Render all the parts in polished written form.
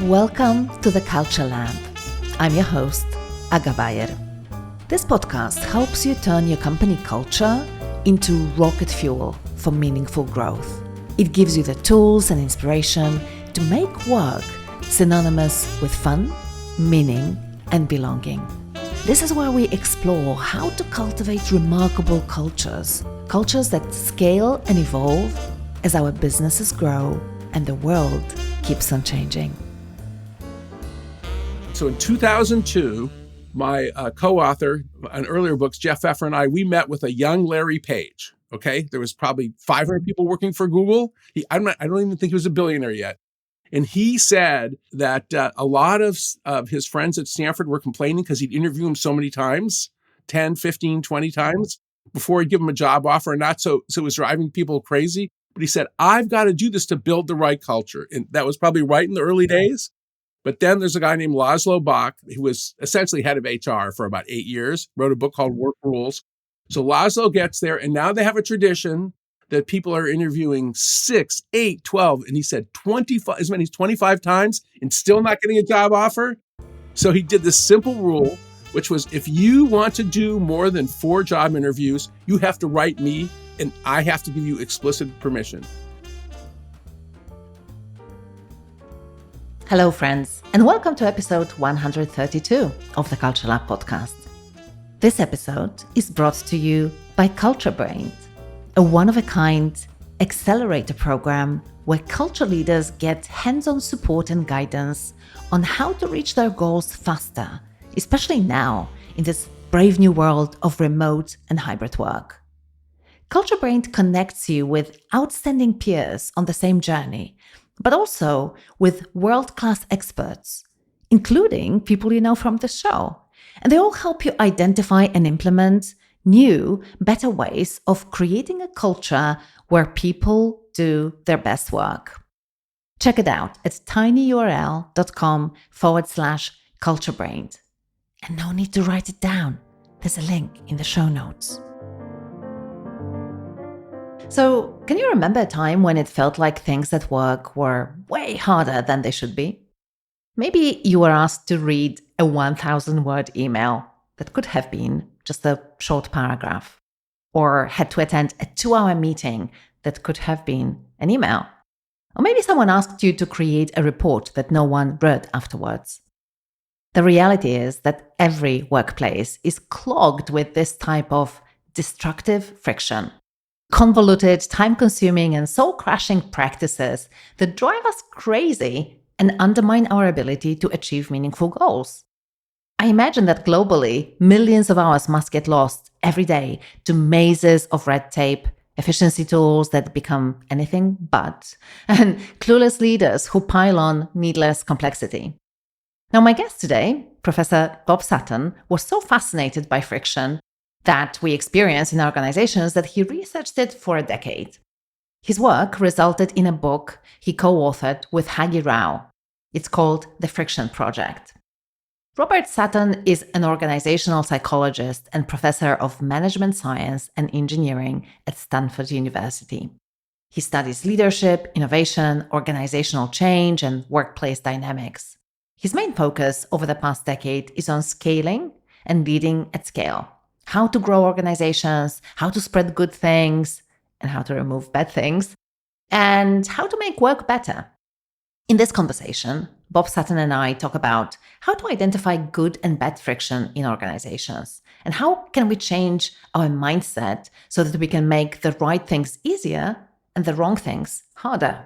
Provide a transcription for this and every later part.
Welcome to the Culture Lab. I'm your host, Aga Bayer. This podcast helps you turn your company culture into rocket fuel for meaningful growth. It gives you the tools and inspiration to make work synonymous with fun, meaning, and belonging. This is where we explore how to cultivate remarkable cultures that scale and evolve as our businesses grow and the world keeps on changing. So in 2002, my co-author on earlier books, Jeff Pfeffer, and I, we met with a young Larry Page. Okay, there was probably 500 people working for Google. I don't even think he was a billionaire yet. And he said that a lot of his friends at Stanford were complaining because he'd interview him so many times, 10, 15, 20 times, before he'd give him a job offer or not. So it was driving people crazy. But he said, I've got to do this to build the right culture. And that was probably right in the early days. But then there's a guy named Laszlo Bock, who was essentially head of HR for about 8 years, wrote a book called Work Rules. So Laszlo gets there, and now they have a tradition that people are interviewing 6, 8, 12, and he said 25, as many as 25 times, and still not getting a job offer. So he did this simple rule, which was if you want to do more than 4 job interviews, you have to write me, and I have to give you explicit permission. Hello, friends, and welcome to episode 132 of the Culture Lab podcast. This episode is brought to you by Culture Brain, a one-of-a-kind accelerator program where culture leaders get hands-on support and guidance on how to reach their goals faster, especially now in this brave new world of remote and hybrid work. Culture Brain connects you with outstanding peers on the same journey, but also with world-class experts, including people you know from the show. And they all help you identify and implement new, better ways of creating a culture where people do their best work. Check it out at tinyurl.com/culturebrain. And no need to write it down. There's a link in the show notes. So, can you remember a time when it felt like things at work were way harder than they should be? Maybe you were asked to read a 1,000-word email that could have been just a short paragraph, or had to attend a 2-hour meeting that could have been an email. Or maybe someone asked you to create a report that no one read afterwards. The reality is that every workplace is clogged with this type of destructive friction. Convoluted, time-consuming, and soul-crushing practices that drive us crazy and undermine our ability to achieve meaningful goals. I imagine that globally, millions of hours must get lost every day to mazes of red tape, efficiency tools that become anything but, and clueless leaders who pile on needless complexity. Now, my guest today, Professor Bob Sutton, was so fascinated by friction that we experience in organizations that he researched it for a decade. His work resulted in a book he co-authored with Huggy Rao. It's called The Friction Project. Robert Sutton is an organizational psychologist and professor of management science and engineering at Stanford University. He studies leadership, innovation, organizational change, and workplace dynamics. His main focus over the past decade is on scaling and leading at scale. How to grow organizations, how to spread good things, and how to remove bad things, and how to make work better. In this conversation, Bob Sutton and I talk about how to identify good and bad friction in organizations, and how can we change our mindset so that we can make the right things easier and the wrong things harder.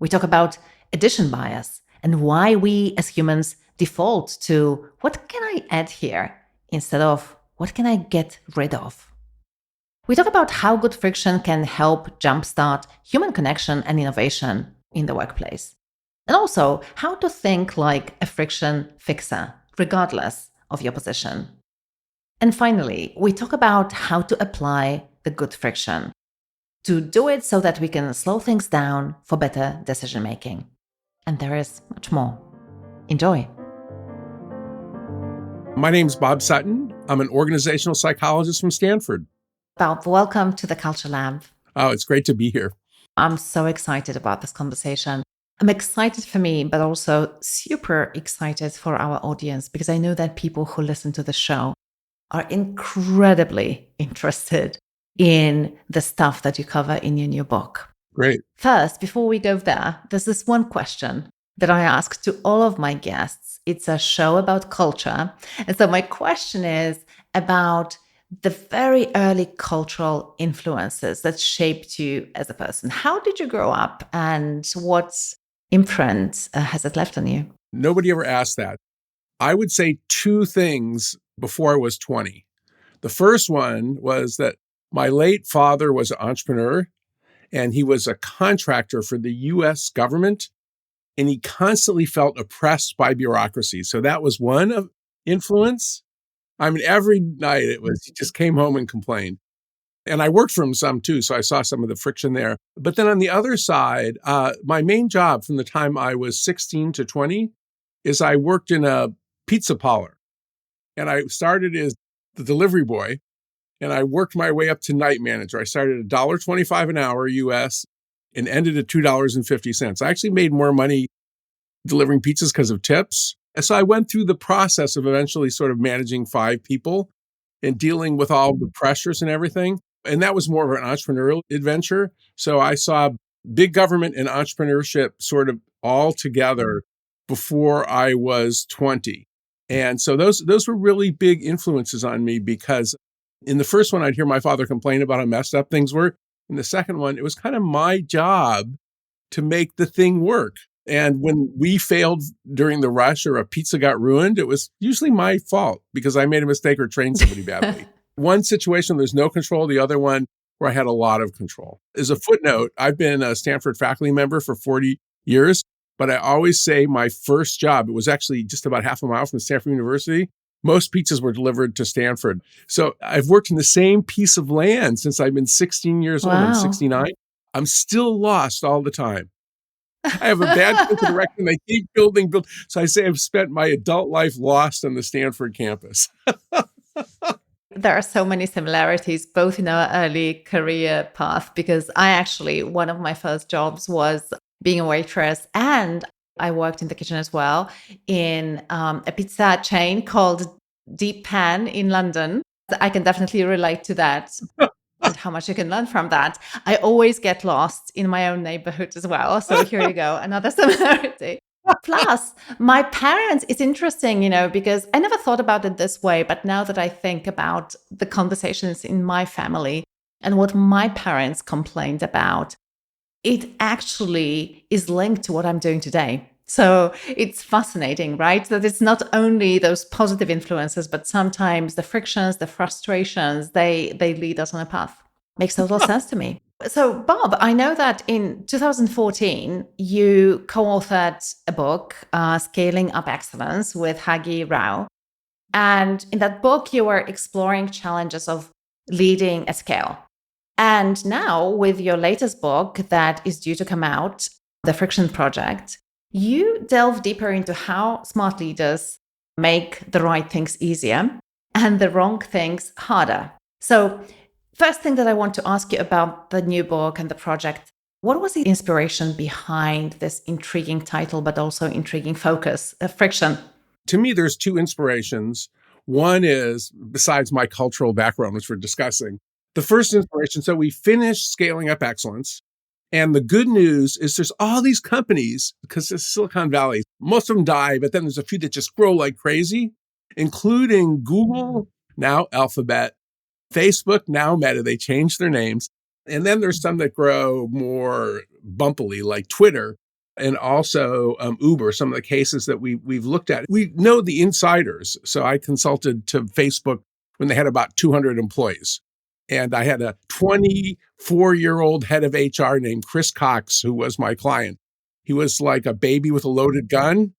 We talk about addition bias and why we as humans default to what can I add here instead of what can I get rid of? We talk about how good friction can help jumpstart human connection and innovation in the workplace. And also how to think like a friction fixer, regardless of your position. And finally, we talk about how to apply the good friction, to do it so that we can slow things down for better decision making. And there is much more. Enjoy. My name's Bob Sutton. I'm an organizational psychologist from Stanford. Bob, welcome to the Culture Lab. Oh, it's great to be here. I'm so excited about this conversation. I'm excited for me, but also super excited for our audience because I know that people who listen to the show are incredibly interested in the stuff that you cover in your new book. Great. First, before we go there, there's this one question that I ask to all of my guests. It's a show about culture. And so my question is about the very early cultural influences that shaped you as a person. How did you grow up and what imprint has it left on you? Nobody ever asked that. I would say two things before I was 20. The first one was that my late father was an entrepreneur and he was a contractor for the US government, and he constantly felt oppressed by bureaucracy. So that was one of influence. I mean, every night it was, he just came home and complained. And I worked for him some too, so I saw some of the friction there. But then on the other side, my main job from the time I was 16 to 20 is I worked in a pizza parlor. And I started as the delivery boy, and I worked my way up to night manager. I started at $1.25 an hour US and ended at $2.50. I actually made more money delivering pizzas because of tips. And so I went through the process of eventually sort of managing 5 people and dealing with all the pressures and everything. And that was more of an entrepreneurial adventure. So I saw big government and entrepreneurship sort of all together before I was 20. And so those were really big influences on me, because in the first one, I'd hear my father complain about how messed up things were. In the second one, it was kind of my job to make the thing work. And when we failed during the rush or a pizza got ruined, it was usually my fault because I made a mistake or trained somebody badly. One situation, there's no control. The other one, where I had a lot of control. As a footnote, I've been a Stanford faculty member for 40 years, but I always say my first job, it was actually just about half a mile from Stanford University. Most pizzas were delivered to Stanford. So I've worked in the same piece of land since I've been 16 years old. I'm 69. I'm still lost all the time. I have a bad sense of direction. I keep building. So I say I've spent my adult life lost on the Stanford campus. There are so many similarities, both in our early career path, because one of my first jobs was being a waitress, and I worked in the kitchen as well in a pizza chain called Deep Pan in London. I can definitely relate to that and how much you can learn from that. I always get lost in my own neighborhood as well. So here you go, another similarity. Plus, my parents, it's interesting, because I never thought about it this way. But now that I think about the conversations in my family and what my parents complained about, it actually is linked to what I'm doing today. So it's fascinating, right? That it's not only those positive influences, but sometimes the frictions, the frustrations, they lead us on a path. Makes total sense to me. So, Bob, I know that in 2014, you co-authored a book, Scaling Up Excellence, with Huggy Rao. And in that book, you were exploring challenges of leading at scale. And now, with your latest book that is due to come out, The Friction Project, you delve deeper into how smart leaders make the right things easier and the wrong things harder. So, first thing that I want to ask you about the new book and the project, what was the inspiration behind this intriguing title, but also intriguing focus, Friction? To me, there's 2 inspirations. One is, besides my cultural background, which we're discussing, the first inspiration, so we finished Scaling Up Excellence. And the good news is there's all these companies, because it's Silicon Valley, most of them die, but then there's a few that just grow like crazy, including Google, now Alphabet, Facebook, now Meta. They changed their names. And then there's some that grow more bumpily, like Twitter, and also Uber, some of the cases that we've looked at. We know the insiders. So I consulted to Facebook when they had about 200 employees. And I had a 24-year-old head of HR named Chris Cox, who was my client. He was like a baby with a loaded gun.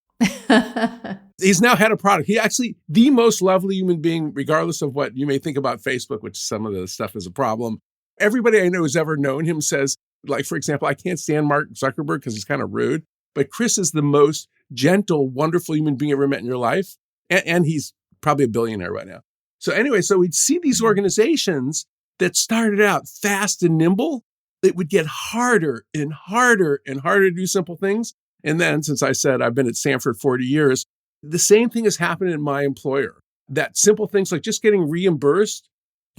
He's now head of product. He actually, the most lovely human being, regardless of what you may think about Facebook, which some of the stuff is a problem. Everybody I know who's ever known him says, like, for example, I can't stand Mark Zuckerberg because he's kind of rude, but Chris is the most gentle, wonderful human being you ever met in your life. And he's probably a billionaire right now. So anyway, so we'd see these organizations that started out fast and nimble. It would get harder and harder and harder to do simple things. And then, since I said I've been at Stanford 40 years, the same thing has happened in my employer. That simple things like just getting reimbursed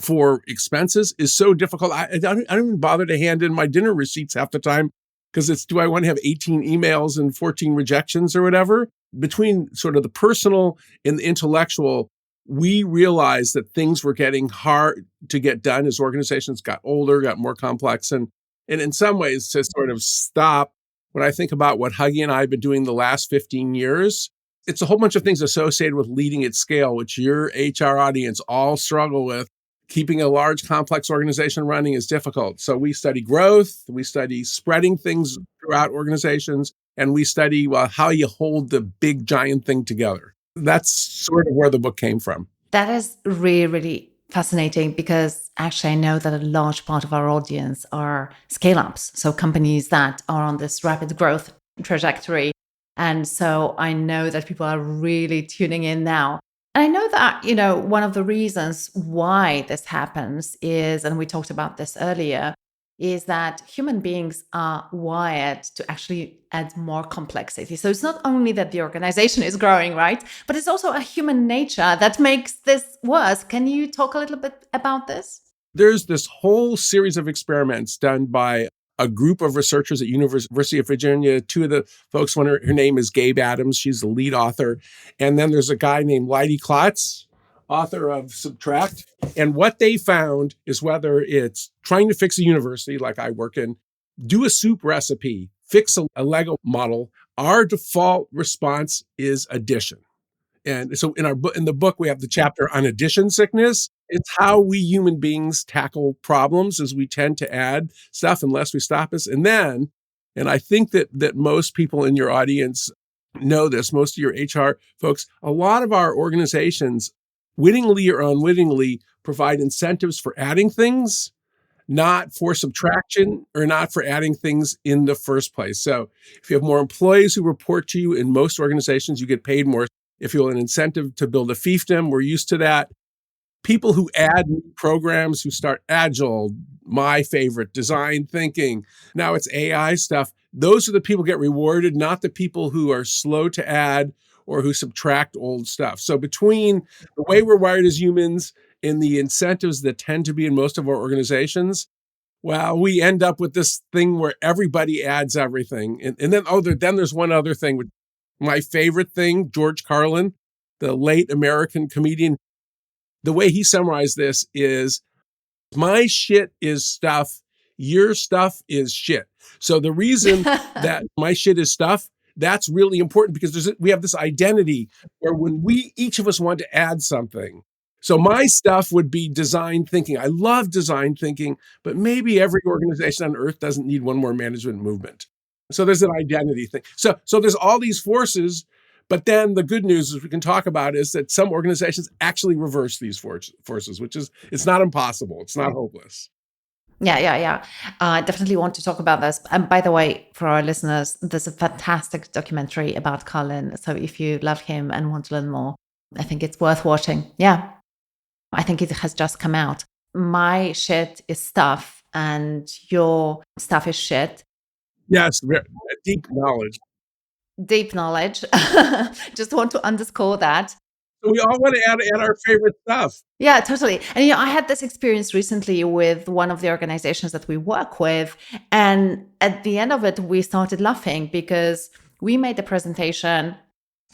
for expenses is so difficult. I don't even bother to hand in my dinner receipts half the time because it's, do I want to have 18 emails and 14 rejections or whatever? Between sort of the personal and the intellectual, we realized that things were getting hard to get done as organizations got older, got more complex. And in some ways, to sort of stop, when I think about what Huggy and I have been doing the last 15 years, it's a whole bunch of things associated with leading at scale, which your HR audience all struggle with. Keeping a large, complex organization running is difficult. So we study growth, we study spreading things throughout organizations, and we study how you hold the big, giant thing together. That's sort of where the book came from. That is really, really fascinating because actually I know that a large part of our audience are scale-ups, so companies that are on this rapid growth trajectory. And so I know that people are really tuning in now. And I know that, one of the reasons why this happens is, and we talked about this earlier, is that human beings are wired to actually add more complexity. So it's not only that the organization is growing, right? But it's also a human nature that makes this worse. Can you talk a little bit about this? There's this whole series of experiments done by a group of researchers at University of Virginia. Two of the folks, her name is Gabe Adams. She's the lead author. And then there's a guy named Leidy Klotz, author of Subtract. And what they found is whether it's trying to fix a university like I work in, do a soup recipe, fix a Lego model, our default response is addition. And so in the book, we have the chapter on addition sickness. It's how we human beings tackle problems as we tend to add stuff unless we stop us. And I think that most people in your audience know this, most of your HR folks, a lot of our organizations, wittingly or unwittingly, provide incentives for adding things, not for subtraction or not for adding things in the first place. So if you have more employees who report to you in most organizations, you get paid more. If you have an incentive to build a fiefdom, we're used to that. People who add new programs, who start agile, my favorite, design thinking, now it's AI stuff, those are the people who get rewarded, not the people who are slow to add or who subtract old stuff. So between the way we're wired as humans and the incentives that tend to be in most of our organizations, well, we end up with this thing where everybody adds everything. And then there's one other thing, which my favorite thing, George Carlin, the late American comedian, the way he summarized this is, my shit is stuff, your stuff is shit. So the reason that my shit is stuff, that's really important because we have this identity where when each of us want to add something. So my stuff would be design thinking. I love design thinking, but maybe every organization on earth doesn't need one more management movement. So there's an identity thing. So there's all these forces, but then the good news is we can talk about is that some organizations actually reverse these forces, which is, it's not impossible. It's not hopeless. Yeah. I definitely want to talk about this. And by the way, for our listeners, there's a fantastic documentary about Carlin. So if you love him and want to learn more, I think it's worth watching. Yeah. I think it has just come out. My shit is stuff and your stuff is shit. Yes, deep knowledge. Deep knowledge. Just want to underscore that. We all want to add our favorite stuff. Yeah, totally. And I had this experience recently with one of the organizations that we work with. And at the end of it, we started laughing because we made a presentation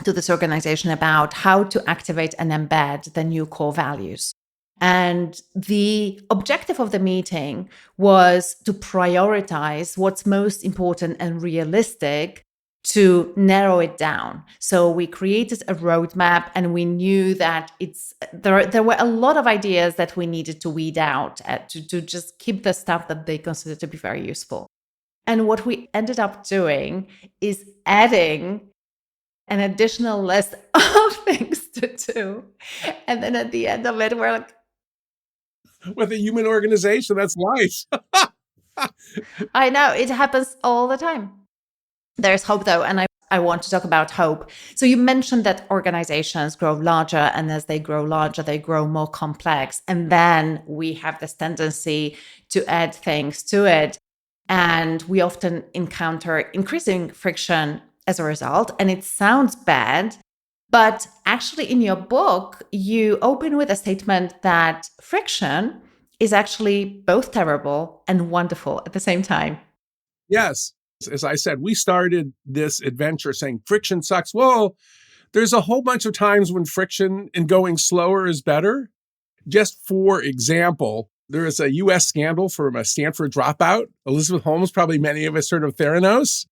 to this organization about how to activate and embed the new core values. And the objective of the meeting was to prioritize what's most important and realistic to narrow it down. So we created a roadmap and we knew that there were a lot of ideas that we needed to weed out to just keep the stuff that they consider to be very useful. And what we ended up doing is adding an additional list of things to do. And then at the end of it, we're like, with a human organization, that's life. I know, it happens all the time. There's hope though, and I want to talk about hope. So you mentioned that organizations grow larger, and as they grow larger, they grow more complex. And then we have this tendency to add things to it. And we often encounter increasing friction as a result. And it sounds bad. But actually, in your book, you open with a statement that friction is actually both terrible and wonderful at the same time. Yes. As I said, we started this adventure saying friction sucks. Well, there's a whole bunch of times when friction and going slower is better. Just for example, there is a US scandal from a Stanford dropout. Elizabeth Holmes, probably many of us heard of Theranos.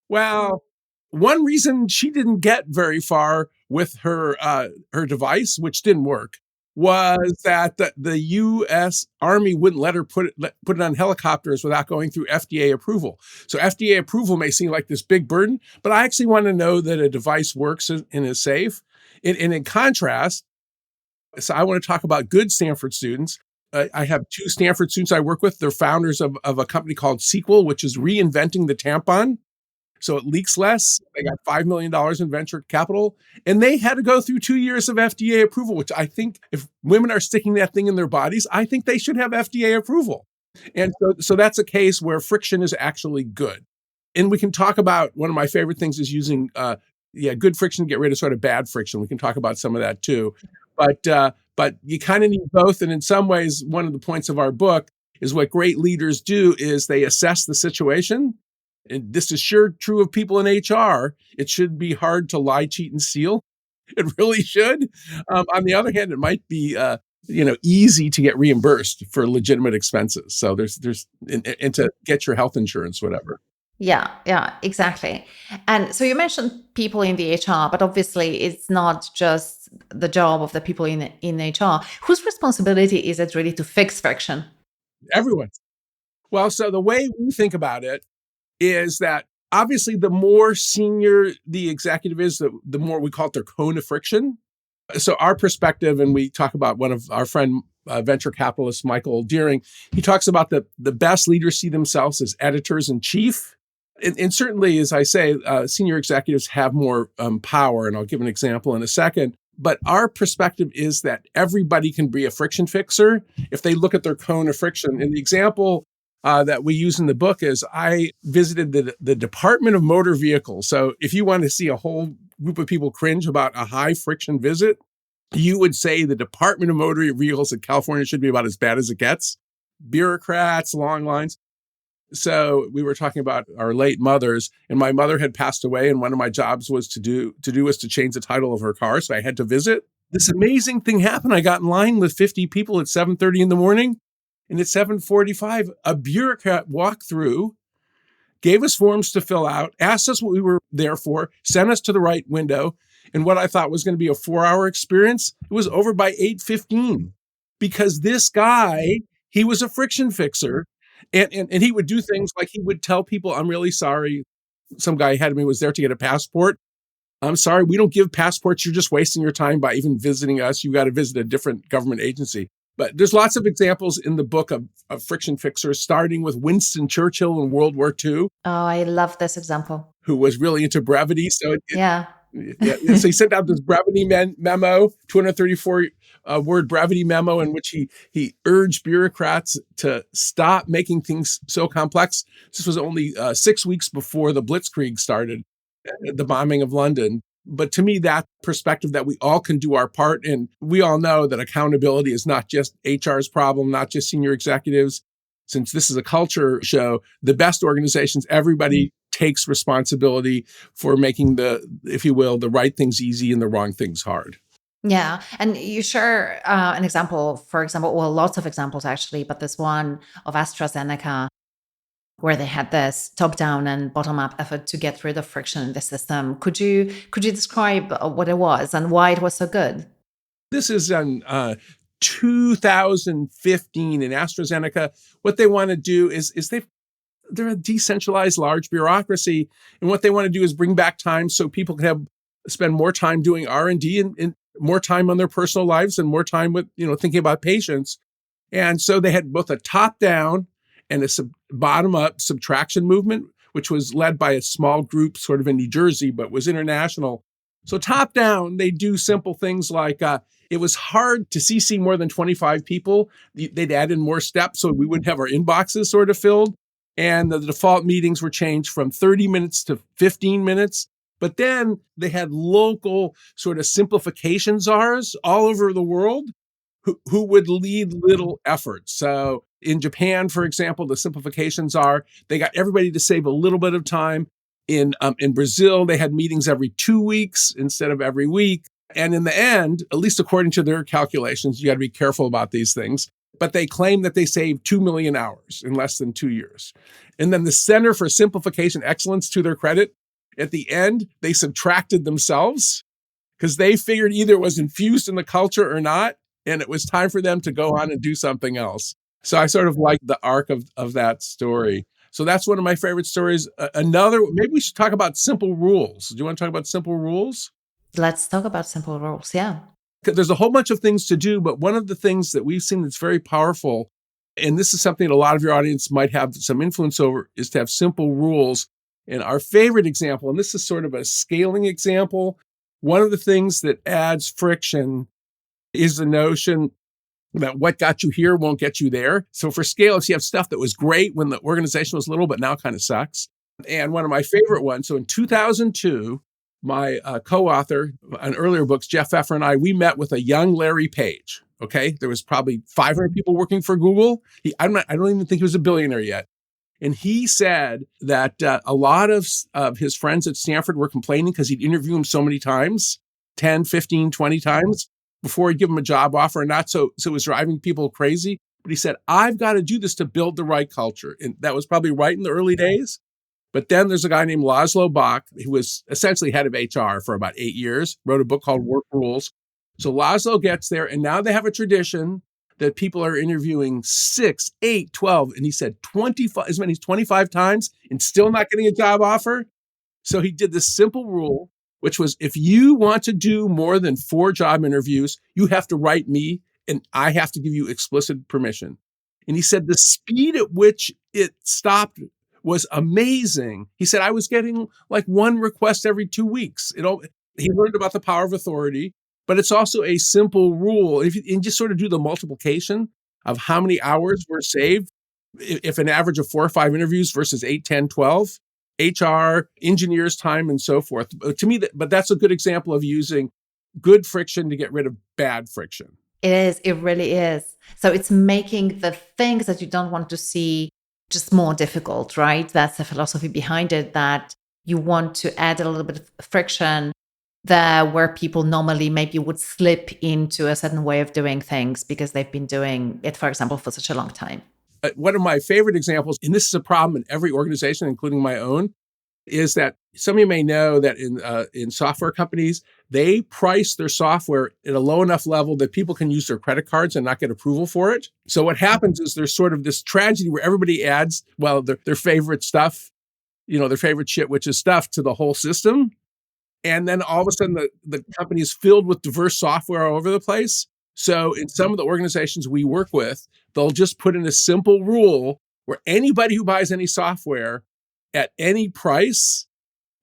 Well, one reason she didn't get very far with her device, which didn't work, was that the U.S. Army wouldn't let her put it on helicopters without going through FDA approval. So FDA approval may seem like this big burden, but I actually want to know that a device works and is safe. And in contrast, so I want to talk about good Stanford students. I have two Stanford students I work with. They're founders of a company called Sequel, which is reinventing the tampon. So it leaks less. They got $5 million in venture capital. And they had to go through 2 years of FDA approval, which I think if women are sticking that thing in their bodies, I think they should have FDA approval. And so that's a case where friction is actually good. And we can talk about, one of my favorite things is using, good friction to get rid of sort of bad friction. We can talk about some of that too. But you kind of need both. And in some ways, one of the points of our book is what great leaders do is they assess the situation. And this is sure true of people in HR. It should be hard to lie, cheat, and steal. It really should. On the other hand, it might be easy to get reimbursed for legitimate expenses. So there's and to get your health insurance, whatever. Yeah, exactly. And so you mentioned people in the HR, but obviously it's not just the job of the people in HR. Whose responsibility is it really to fix friction? Everyone. Well, so the way we think about it is that obviously the more senior the executive is, the more we call it their cone of friction. So our perspective, and we talk about one of our friend venture capitalist Michael Deering, he talks about the best leaders see themselves as editors in chief. And certainly, as I say, senior executives have more power, and I'll give an example in a second. But our perspective is that everybody can be a friction fixer if they look at their cone of friction. And the example that we use in the book is I visited the Department of Motor Vehicles. So if you want to see a whole group of people cringe about a high friction visit, you would say the Department of Motor Vehicles in California should be about as bad as it gets. Bureaucrats, long lines. So we were talking about our late mothers, and my mother had passed away, and one of my jobs was to change the title of her car. So I had to visit. This amazing thing happened. I got in line with 50 people at 7:30 in the morning. And at 7:45, a bureaucrat walked through, gave us forms to fill out, asked us what we were there for, sent us to the right window. And what I thought was going to be a 4-hour experience, it was over by 8:15 because this guy, he was a friction fixer. And he would do things like he would tell people, I'm really sorry. Some guy ahead of me was there to get a passport. I'm sorry, we don't give passports. You're just wasting your time by even visiting us. You got to visit a different government agency. But there's lots of examples in the book of friction fixers, starting with Winston Churchill in World War II. Oh, I love this example. Who was really into brevity. Yeah. So he sent out this brevity memo, 234 word brevity memo, in which he urged bureaucrats to stop making things so complex. This was only 6 weeks before the Blitzkrieg started, the bombing of London. But to me, that perspective that we all can do our part, and we all know that accountability is not just HR's problem, not just senior executives. Since this is a culture show, the best organizations, everybody takes responsibility for making if you will, the right things easy and the wrong things hard. Yeah. And you share an example, for example, well, lots of examples actually, but this one of AstraZeneca, where they had this top-down and bottom-up effort to get rid of friction in the system. Could you describe what it was and why it was so good? This is in 2015 in AstraZeneca. What they want to do is they're a decentralized large bureaucracy, and what they want to do is bring back time so people can spend more time doing R&D and more time on their personal lives and more time with thinking about patients. And so they had both a top-down and a bottom-up subtraction movement, which was led by a small group sort of in New Jersey, but was international. So top-down, they do simple things like it was hard to CC more than 25 people. They'd add in more steps so we wouldn't have our inboxes sort of filled. And the default meetings were changed from 30 minutes to 15 minutes. But then they had local sort of simplification czars all over the world who would lead little efforts. So in Japan, for example, the simplification czar, they got everybody to save a little bit of time. In Brazil, they had meetings every 2 weeks instead of every week. And in the end, at least according to their calculations, you got to be careful about these things, but they claim that they saved 2 million hours in less than 2 years. And then the Center for Simplification Excellence, to their credit, at the end, they subtracted themselves because they figured either it was infused in the culture or not, and it was time for them to go on and do something else. So I sort of like the arc of that story. So that's one of my favorite stories. Another, maybe we should talk about simple rules. Do you want to talk about simple rules? Let's talk about simple rules. Yeah. There's a whole bunch of things to do, but one of the things that we've seen that's very powerful, and this is something that a lot of your audience might have some influence over, is to have simple rules. And our favorite example, and this is sort of a scaling example, one of the things that adds friction is the notion that what got you here won't get you there. So for scale, if you have stuff that was great when the organization was little, but now kind of sucks. And one of my favorite ones, so in 2002, my co-author on earlier books, Jeff Pfeffer and I, we met with a young Larry Page. Okay, there was probably 500 people working for Google. I don't even think he was a billionaire yet. And he said that a lot of his friends at Stanford were complaining because he'd interview him so many times, 10, 15, 20 times before he'd give him a job offer or not. So it was driving people crazy. But he said, I've got to do this to build the right culture. And that was probably right in the early days. But then there's a guy named Laszlo Bock, who was essentially head of HR for about 8 years, wrote a book called Work Rules. So Laszlo gets there, and now they have a tradition that people are interviewing 6, 8, 12, and he said 25, as many as 25 times and still not getting a job offer. So he did this simple rule, which was if you want to do more than 4 job interviews, you have to write me and I have to give you explicit permission. And he said the speed at which it stopped was amazing. He said, I was getting like 1 request every 2 weeks. He learned about the power of authority. But it's also a simple rule. If you just sort of do the multiplication of how many hours were saved, if an average of 4 or 5 interviews versus 8, 10, 12, HR, engineers' time, and so forth. To me, but that's a good example of using good friction to get rid of bad friction. It is. It really is. So it's making the things that you don't want to see just more difficult, right? That's the philosophy behind it, that you want to add a little bit of friction there where people normally maybe would slip into a certain way of doing things because they've been doing it, for example, for such a long time. One of my favorite examples, and this is a problem in every organization, including my own, is that some of you may know that in software companies, they price their software at a low enough level that people can use their credit cards and not get approval for it. So what happens is there's sort of this tragedy where everybody adds, well, their favorite stuff, their favorite shit, which is stuff, to the whole system. And then all of a sudden, the company is filled with diverse software all over the place. So in some of the organizations we work with, they'll just put in a simple rule where anybody who buys any software at any price,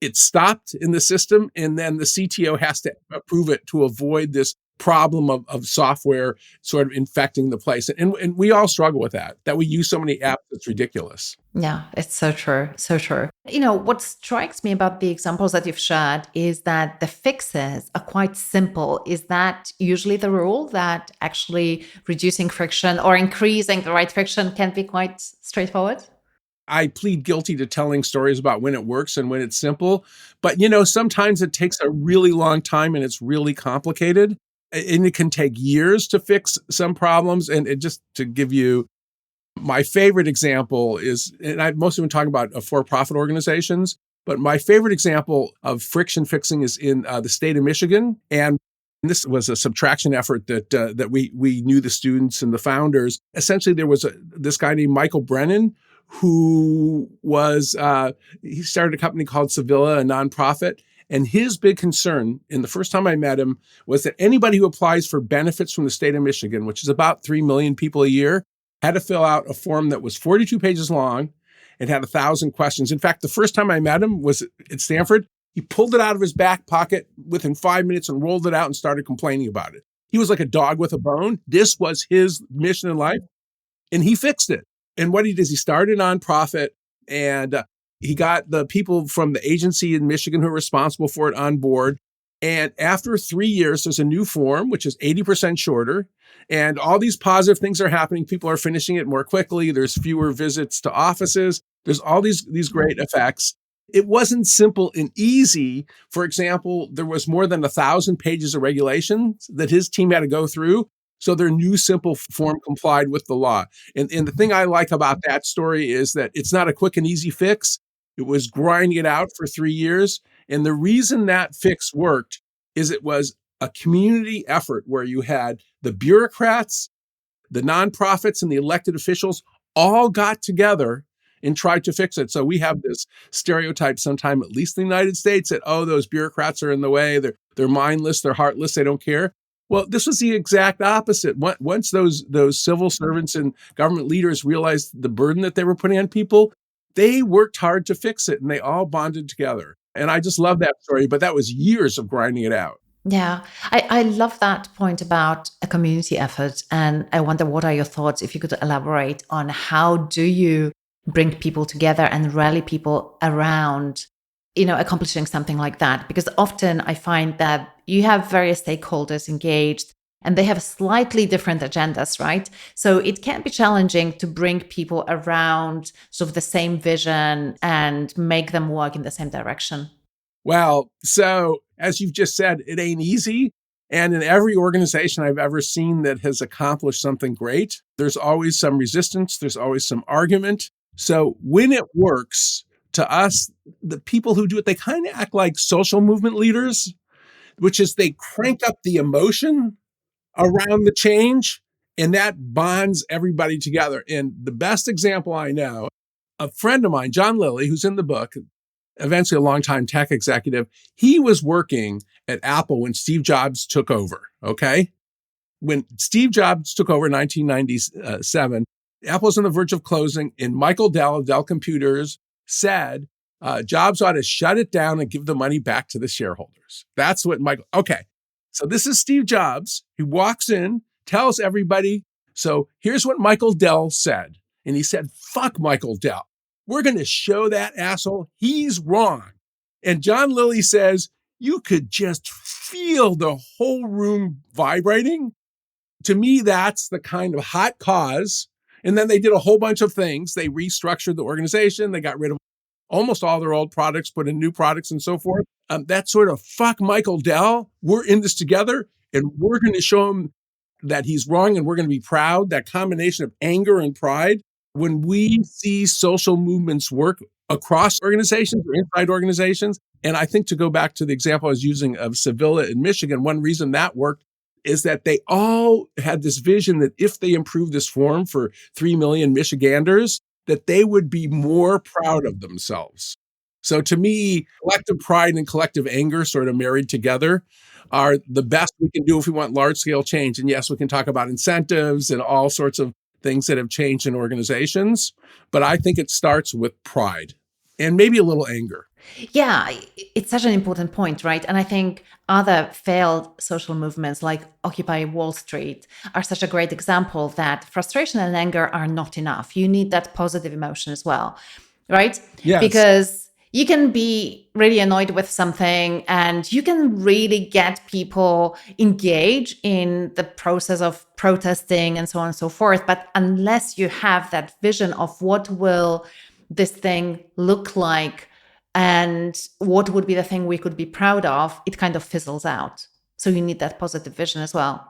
it's stopped in the system. And then the CTO has to approve it to avoid this problem of software sort of infecting the place. And we all struggle with that we use so many apps, it's ridiculous. Yeah, it's so true. So true. What strikes me about the examples that you've shared is that the fixes are quite simple. Is that usually the rule, that actually reducing friction or increasing the right friction can be quite straightforward? I plead guilty to telling stories about when it works and when it's simple. But, sometimes it takes a really long time and it's really complicated. And it can take years to fix some problems. And just to give you my favorite example is, and I've mostly been talking about for-profit organizations, but my favorite example of friction fixing is in the state of Michigan. And this was a subtraction effort that we knew the students and the founders. Essentially, there was this guy named Michael Brennan who he started a company called Sevilla, a nonprofit. And his big concern, in the first time I met him, was that anybody who applies for benefits from the state of Michigan, which is about 3 million people a year, had to fill out a form that was 42 pages long and had 1,000 questions. In fact, the first time I met him was at Stanford. He pulled it out of his back pocket within 5 minutes and rolled it out and started complaining about it. He was like a dog with a bone. This was his mission in life, and he fixed it. And what he did is he started a nonprofit, and He got the people from the agency in Michigan who are responsible for it on board. And after 3 years, there's a new form, which is 80% shorter. And all these positive things are happening. People are finishing it more quickly. There's fewer visits to offices. There's all these great effects. It wasn't simple and easy. For example, there was more than 1,000 pages of regulations that his team had to go through. So their new simple form complied with the law. And the thing I like about that story is that it's not a quick and easy fix. It was grinding it out for 3 years. And the reason that fix worked is it was a community effort where you had the bureaucrats, the nonprofits, and the elected officials all got together and tried to fix it. So we have this stereotype sometime, at least in the United States, that, oh, those bureaucrats are in the way. They're mindless, they're heartless, they don't care. Well, this was the exact opposite. Once those civil servants and government leaders realized the burden that they were putting on people, they worked hard to fix it, and they all bonded together. And I just love that story, but that was years of grinding it out. Yeah, I love that point about a community effort. And I wonder, what are your thoughts, if you could elaborate on how do you bring people together and rally people around, accomplishing something like that? Because often I find that you have various stakeholders engaged and they have slightly different agendas, right? So it can be challenging to bring people around sort of the same vision and make them work in the same direction. Well, so as you've just said, it ain't easy. And in every organization I've ever seen that has accomplished something great, there's always some resistance, there's always some argument. So when it works, to us, the people who do it, they kind of act like social movement leaders, which is they crank up the emotion around the change, and that bonds everybody together. And the best example I know, a friend of mine, John Lilly, who's in the book, eventually a longtime tech executive, he was working at Apple when Steve Jobs took over, okay? When Steve Jobs took over in 1997, Apple was on the verge of closing, and Michael Dell of Dell Computers said, Jobs ought to shut it down and give the money back to the shareholders. That's what Michael, okay. So this is Steve Jobs. He walks in, tells everybody, so here's what Michael Dell said. And he said, fuck Michael Dell. We're going to show that asshole he's wrong. And John Lilly says, you could just feel the whole room vibrating. To me, that's the kind of hot cause. And then they did a whole bunch of things. They restructured the organization. They got rid of almost all their old products, put in new products and so forth. That sort of fuck Michael Dell. We're in this together and we're going to show him that he's wrong and we're going to be proud. That combination of anger and pride. When we see social movements work across organizations or inside organizations, and I think to go back to the example I was using of Sevilla in Michigan, one reason that worked is that they all had this vision that if they improved this form for 3 million Michiganders, that they would be more proud of themselves. So to me, collective pride and collective anger sort of married together are the best we can do if we want large scale change. And yes, we can talk about incentives and all sorts of things that have changed in organizations, but I think it starts with pride and maybe a little anger. Yeah, it's such an important point, right? And I think other failed social movements like Occupy Wall Street are such a great example that frustration and anger are not enough. You need that positive emotion as well, right? Yes. Because you can be really annoyed with something and you can really get people engaged in the process of protesting and so on and so forth. But unless you have that vision of what will this thing look like and what would be the thing we could be proud of, it kind of fizzles out. So you need that positive vision as well.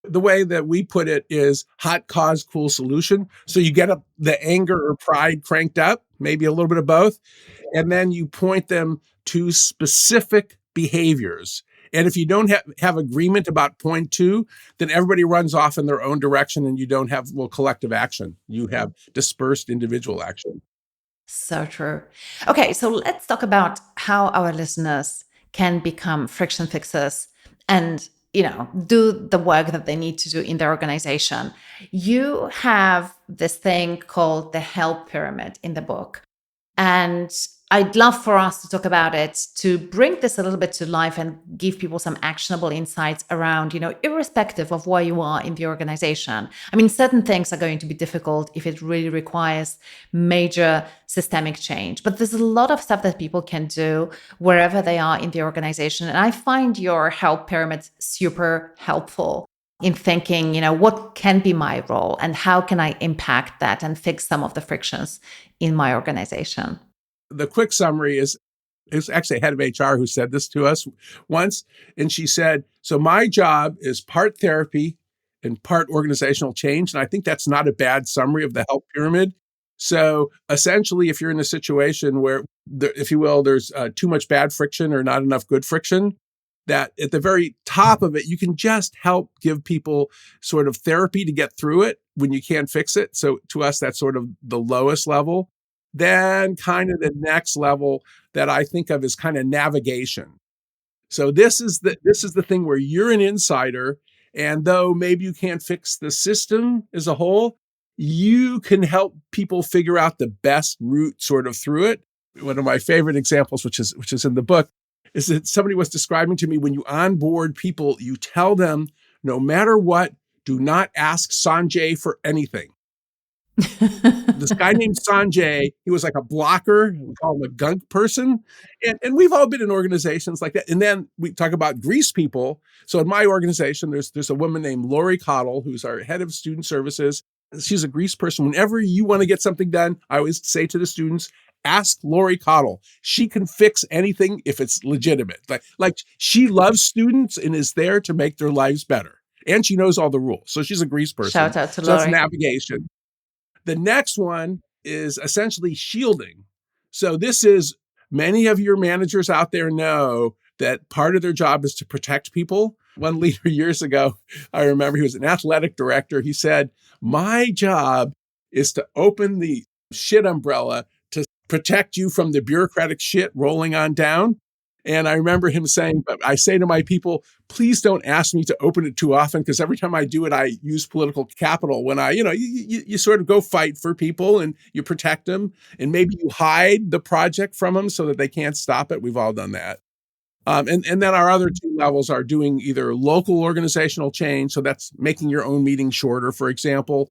The way that we put it is hot cause, cool solution. So you get up the anger or pride cranked up, maybe a little bit of both, and then you point them to specific behaviors. And if you don't have agreement about point two, then everybody runs off in their own direction and you don't have collective action. You have dispersed individual action. So true. Okay, so let's talk about how our listeners can become friction fixers and do the work that they need to do in their organization. You have this thing called the help pyramid in the book. And I'd love for us to talk about it, to bring this a little bit to life and give people some actionable insights around, irrespective of where you are in the organization. I mean, certain things are going to be difficult if it really requires major systemic change, but there's a lot of stuff that people can do wherever they are in the organization. And I find your help pyramid super helpful in thinking, what can be my role and how can I impact that and fix some of the frictions in my organization. The quick summary is, it was actually a head of HR who said this to us once. And she said, so my job is part therapy and part organizational change. And I think that's not a bad summary of the help pyramid. So essentially, if you're in a situation where, if you will, there's too much bad friction or not enough good friction, that at the very top of it, you can just help give people sort of therapy to get through it when you can't fix it. So to us, that's sort of the lowest level. Then kind of the next level that I think of is kind of navigation. So this is the thing where you're an insider, and though maybe you can't fix the system as a whole, you can help people figure out the best route sort of through it. One of my favorite examples, which is in the book, is that somebody was describing to me, when you onboard people, you tell them, no matter what, do not ask Sanjay for anything. This guy named Sanjay, he was like a blocker. We call him a gunk person. And we've all been in organizations like that. And then we talk about grease people. So in my organization, there's a woman named Lori Cottle, who's our head of student services. She's a grease person. Whenever you want to get something done, I always say to the students, ask Lori Cottle. She can fix anything if it's legitimate. Like she loves students and is there to make their lives better. And she knows all the rules. So she's a grease person. Shout out to So that's Lori. navigation. The next one is essentially shielding. So this is, many of your managers out there know that part of their job is to protect people. One leader years ago, I remember, he was an athletic director. He said, my job is to open the shit umbrella to protect you from the bureaucratic shit rolling on down. And I remember him saying, but I say to my people, please don't ask me to open it too often, because every time I do it, I use political capital. When you sort of go fight for people and you protect them, and maybe you hide the project from them so that they can't stop it. We've all done that. And then our other two levels are doing either local organizational change. So that's making your own meeting shorter, for example.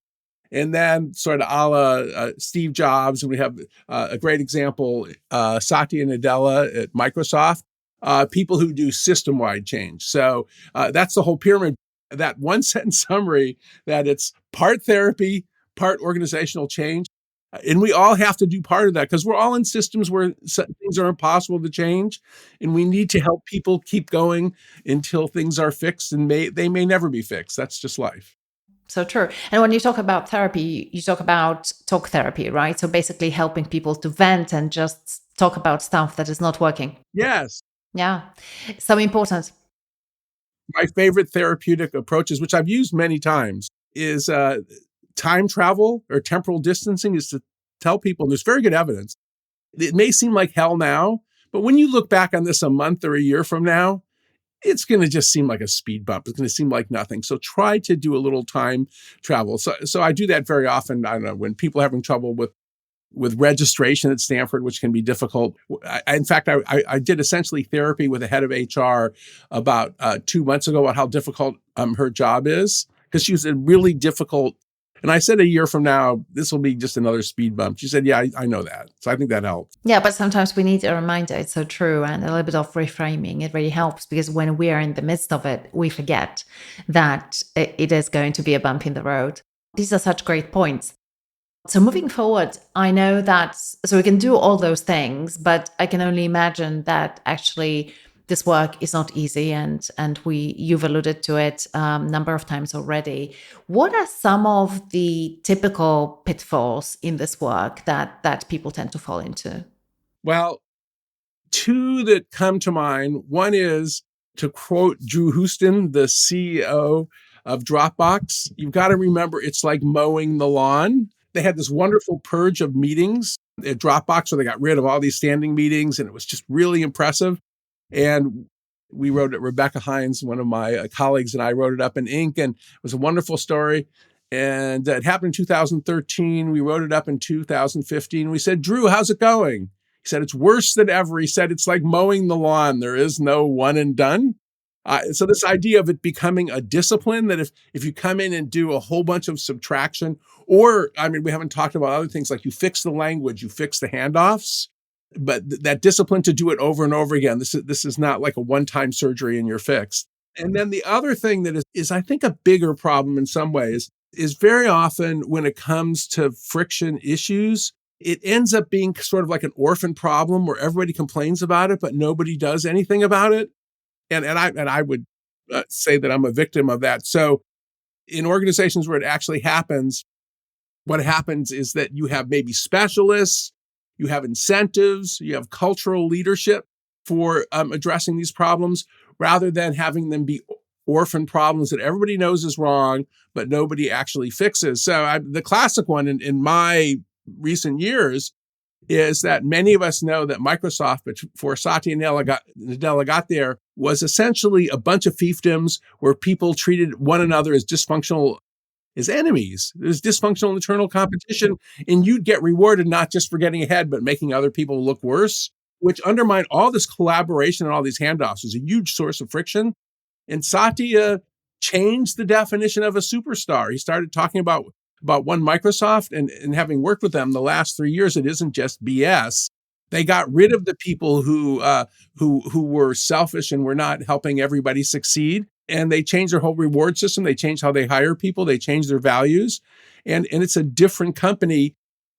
And then sort of a la Steve Jobs, and we have a great example, Satya Nadella at Microsoft, people who do system-wide change. So that's the whole pyramid, that one sentence summary, that it's part therapy, part organizational change. And we all have to do part of that, because we're all in systems where things are impossible to change. And we need to help people keep going until things are fixed, and they may never be fixed. That's just life. So true. And when you talk about therapy, you talk about talk therapy, right? So basically helping people to vent and just talk about stuff that is not working. Yes. Yeah. So important. My favorite therapeutic approaches, which I've used many times, is time travel or temporal distancing, is to tell people, and there's very good evidence, it may seem like hell now, but when you look back on this a month or a year from now, it's going to just seem like a speed bump. It's going to seem like nothing. So try to do a little time travel. So I do that very often. I don't know, when people are having trouble with registration at Stanford, which can be difficult. In fact, I did essentially therapy with a head of HR about 2 months ago about how difficult her job is, because she was a really difficult. And I said, a year from now, this will be just another speed bump. She said, yeah, I know that. So I think that helps. Yeah, but sometimes we need a reminder. It's so true. And a little bit of reframing, it really helps, because when we are in the midst of it, we forget that it is going to be a bump in the road. These are such great points. So moving forward, I know that, so we can do all those things, but I can only imagine that actually this work is not easy, and you've alluded to it a number of times already. What are some of the typical pitfalls in this work that people tend to fall into? Well, two that come to mind. One is, to quote Drew Houston, the CEO of Dropbox, you've got to remember, it's like mowing the lawn. They had this wonderful purge of meetings at Dropbox where they got rid of all these standing meetings, and it was just really impressive. And we wrote it, Rebecca Hines, one of my colleagues, and I wrote it up in ink, and it was a wonderful story. And it happened in 2013. We wrote it up in 2015. We said, Drew, how's it going? He said, it's worse than ever. He said, it's like mowing the lawn. There is no one and done. So this idea of it becoming a discipline, that if you come in and do a whole bunch of subtraction, or, I mean, we haven't talked about other things, like you fix the language, you fix the handoffs, but that discipline to do it over and over again, this is not like a one-time surgery and you're fixed. And then the other thing that is I think a bigger problem in some ways is very often when it comes to friction issues, it ends up being sort of like an orphan problem where everybody complains about it, but nobody does anything about it. And I would say that I'm a victim of that. So in organizations where it actually happens, what happens is that you have maybe specialists, you have incentives, you have cultural leadership for addressing these problems, rather than having them be orphan problems that everybody knows is wrong, but nobody actually fixes. So the classic one in my recent years is that many of us know that Microsoft, before Satya Nadella got there, was essentially a bunch of fiefdoms where people treated one another as dysfunctional, as enemies. There's dysfunctional internal competition, and you'd get rewarded not just for getting ahead, but making other people look worse, which undermined all this collaboration and all these handoffs. It was a huge source of friction. And Satya changed the definition of a superstar. He started talking about one Microsoft, and having worked with them the last 3 years, it isn't just BS. They got rid of the people who were selfish and were not helping everybody succeed. And they changed their whole reward system. They changed how they hire people. They changed their values. And it's a different company.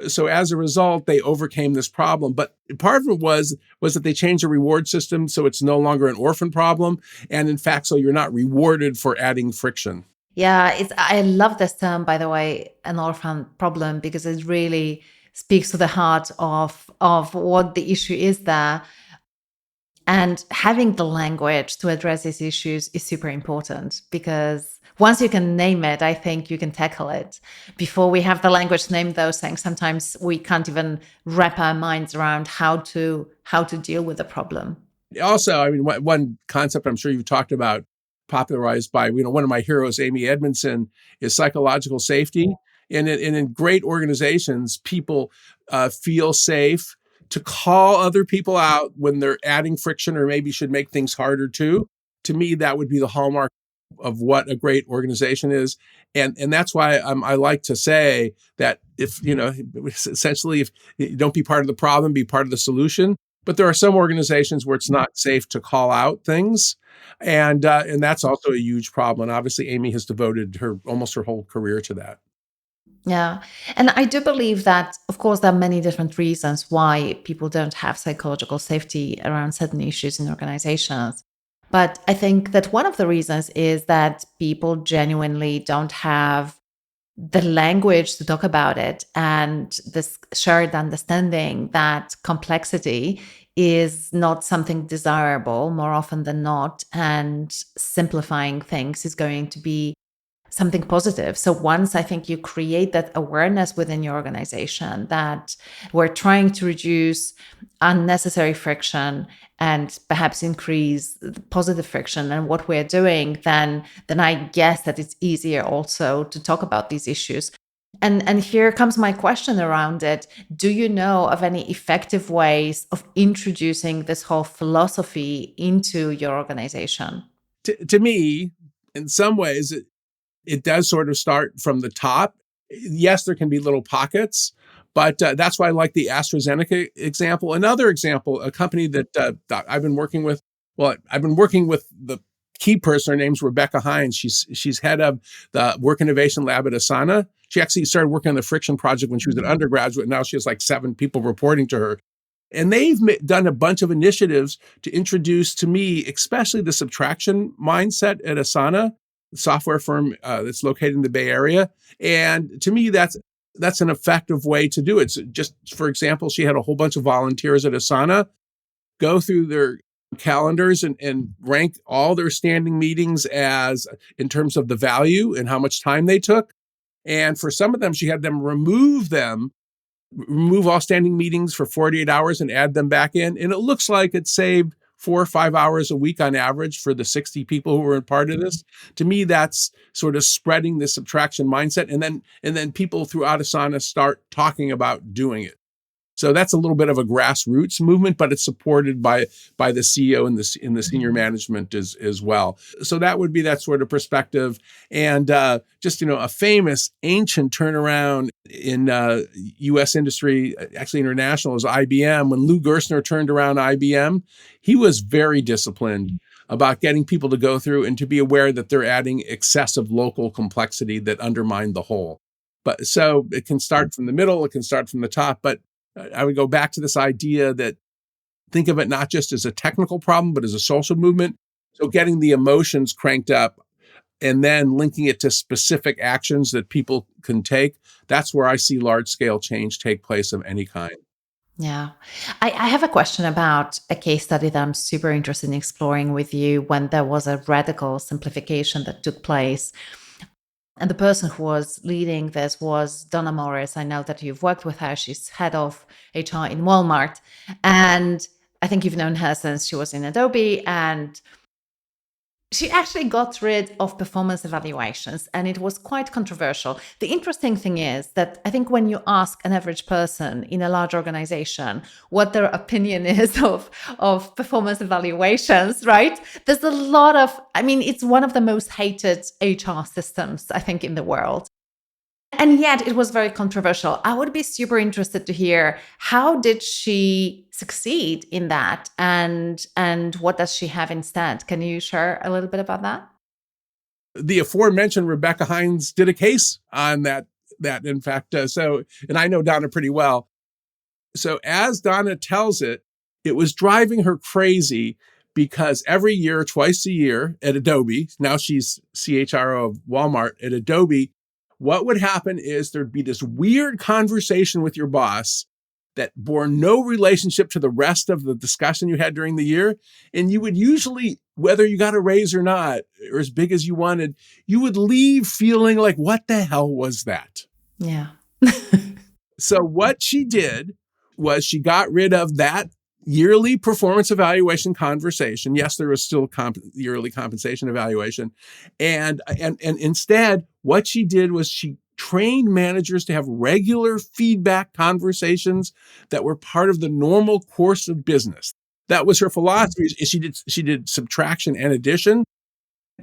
So as a result, they overcame this problem. But part of it was that they changed the reward system so it's no longer an orphan problem. And in fact, so you're not rewarded for adding friction. Yeah, I love this term, by the way, an orphan problem, because it really speaks to the heart of what the issue is there. And having the language to address these issues is super important, because once you can name it, I think you can tackle it. Before we have the language to name those things, sometimes we can't even wrap our minds around how to deal with the problem. Also, I mean, one concept I'm sure you've talked about, popularized by one of my heroes, Amy Edmondson, is psychological safety. And in great organizations, people feel safe to call other people out when they're adding friction or maybe should make things harder too. To me, that would be the hallmark of what a great organization is. And that's why I like to say that essentially, if you don't be part of the problem, be part of the solution. But there are some organizations where it's not safe to call out things. And that's also a huge problem. And obviously, Amy has devoted almost her whole career to that. Yeah. And I do believe that, of course, there are many different reasons why people don't have psychological safety around certain issues in organizations. But I think that one of the reasons is that people genuinely don't have the language to talk about it, and this shared understanding that complexity is not something desirable more often than not, and simplifying things is going to be something positive. So once I think you create that awareness within your organization that we're trying to reduce unnecessary friction and perhaps increase the positive friction and what we're doing, then I guess that it's easier also to talk about these issues. And here comes my question around it. Do you know of any effective ways of introducing this whole philosophy into your organization? To me, in some ways, it does sort of start from the top. Yes, there can be little pockets, but that's why I like the AstraZeneca example. Another example, a company that I've been working with. Well, I've been working with the key person. Her name's Rebecca Hines. She's head of the Work Innovation Lab at Asana. She actually started working on the Friction project when she was an undergraduate. Now she has like 7 people reporting to her. And they've done a bunch of initiatives to introduce to me, especially the subtraction mindset at Asana, the software firm that's located in the Bay Area. And to me, that's an effective way to do it. So just, for example, she had a whole bunch of volunteers at Asana go through their calendars and rank all their standing meetings as in terms of the value and how much time they took. And for some of them, she had them remove all standing meetings for 48 hours and add them back in. And it looks like it saved 4 or 5 hours a week on average for the 60 people who were a part of this. To me, that's sort of spreading the subtraction mindset. And then people throughout Asana start talking about doing it. So that's a little bit of a grassroots movement, but it's supported by the CEO and the senior management as well. So that would be that sort of perspective. And just a famous ancient turnaround in U.S. industry, actually international, is IBM. When Lou Gerstner turned around IBM, he was very disciplined about getting people to go through and to be aware that they're adding excessive local complexity that undermine the whole. But so it can start from the middle, it can start from the top. But I would go back to this idea that think of it not just as a technical problem, but as a social movement. So getting the emotions cranked up and then linking it to specific actions that people can take, that's where I see large scale change take place of any kind. Yeah. I have a question about a case study that I'm super interested in exploring with you when there was a radical simplification that took place. And the person who was leading this was Donna Morris. I know that you've worked with her. She's head of HR in Walmart. And I think you've known her since she was in Adobe. And she actually got rid of performance evaluations, and it was quite controversial. The interesting thing is that I think when you ask an average person in a large organization what their opinion is of performance evaluations, right? There's a lot of, it's one of the most hated HR systems, I think, in the world. And yet it was very controversial. I would be super interested to hear, how did she succeed in that, and what does she have instead? Can you share a little bit about that? The aforementioned Rebecca Hines did a case on that. In fact, and I know Donna pretty well. So as Donna tells it, it was driving her crazy because every year, twice a year at Adobe, now she's CHRO of Walmart at Adobe, what would happen is there'd be this weird conversation with your boss that bore no relationship to the rest of the discussion you had during the year. And you would usually, whether you got a raise or not, or as big as you wanted, you would leave feeling like, what the hell was that? Yeah. So what she did was she got rid of that yearly performance evaluation conversation. Yes, there was still yearly compensation evaluation. And instead, what she did was she trained managers to have regular feedback conversations that were part of the normal course of business. That was her philosophy. She did subtraction and addition.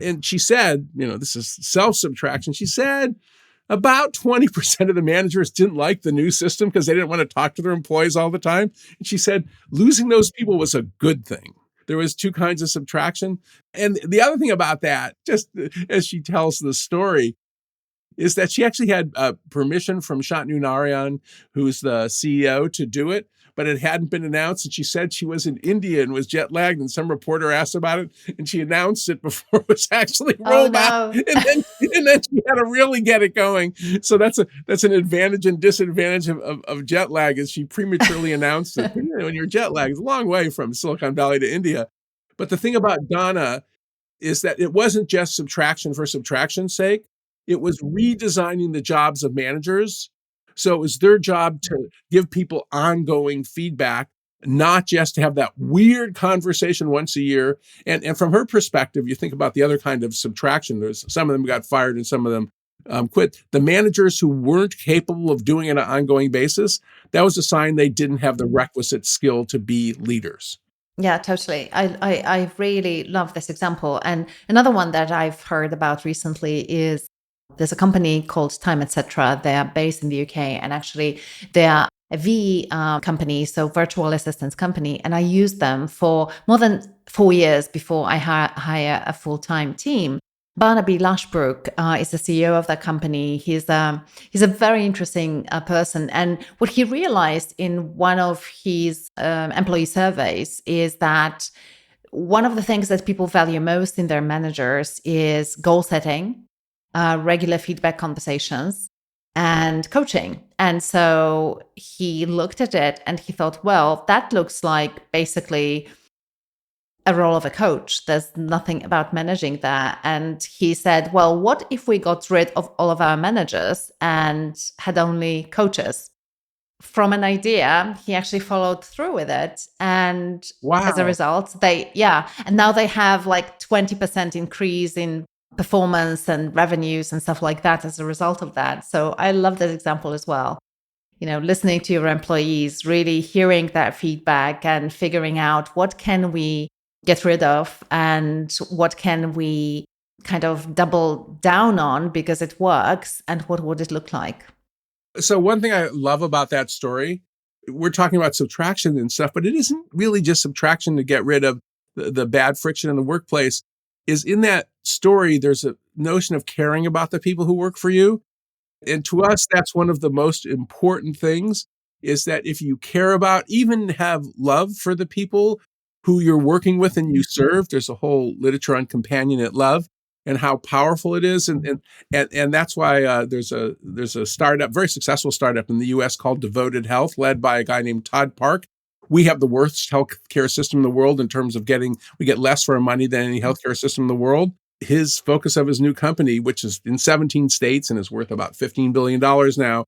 And she said, this is self-subtraction. She said about 20% of the managers didn't like the new system because they didn't want to talk to their employees all the time. And she said losing those people was a good thing. There was two kinds of subtraction. And the other thing about that, just as she tells the story, is that she actually had permission from Shantanu Narayan, who's the CEO, to do it, but it hadn't been announced. And she said she was in India and was jet lagged, and some reporter asked about it, and she announced it before it was actually rolled out. And then she had to really get it going. So that's an advantage and disadvantage of jet lag, is she prematurely announced it. When you're jet lagged, it's a long way from Silicon Valley to India. But the thing about Donna is that it wasn't just subtraction for subtraction's sake. It was redesigning the jobs of managers. So it was their job to give people ongoing feedback, not just to have that weird conversation once a year. And from her perspective, you think about the other kind of subtraction. There's some of them got fired and some of them quit. The managers who weren't capable of doing it on an ongoing basis, that was a sign they didn't have the requisite skill to be leaders. Yeah, totally. I really love this example. And another one that I've heard about recently is there's a company called Time Etc. They are based in the UK, and actually they are a VE company, so virtual assistance company. And I used them for more than 4 years before I hire a full-time team. Barnaby Lashbrook is the CEO of that company. He's a very interesting person. And what he realized in one of his employee surveys is that one of the things that people value most in their managers is goal setting, regular feedback conversations, and coaching. And so he looked at it and he thought, well, that looks like basically a role of a coach. There's nothing about managing that. And he said, well, what if we got rid of all of our managers and had only coaches? From an idea, he actually followed through with it. And as a result, and now they have like 20% increase in performance and revenues and stuff like that as a result of that. So I love that example as well. listening to your employees, really hearing that feedback and figuring out what can we get rid of and what can we kind of double down on because it works, and what would it look like? So one thing I love about that story, we're talking about subtraction and stuff, but it isn't really just subtraction to get rid of the bad friction in the workplace. Is in that story, there's a notion of caring about the people who work for you. And to us, that's one of the most important things, is that if you care about, even have love for the people who you're working with and you serve, there's a whole literature on companionate love and how powerful it is. And that's why there's a startup, very successful startup in the US called Devoted Health, led by a guy named Todd Park. We have the worst healthcare system in the world in terms of we get less for our money than any healthcare system in the world. His focus of his new company, which is in 17 states and is worth about $15 billion now,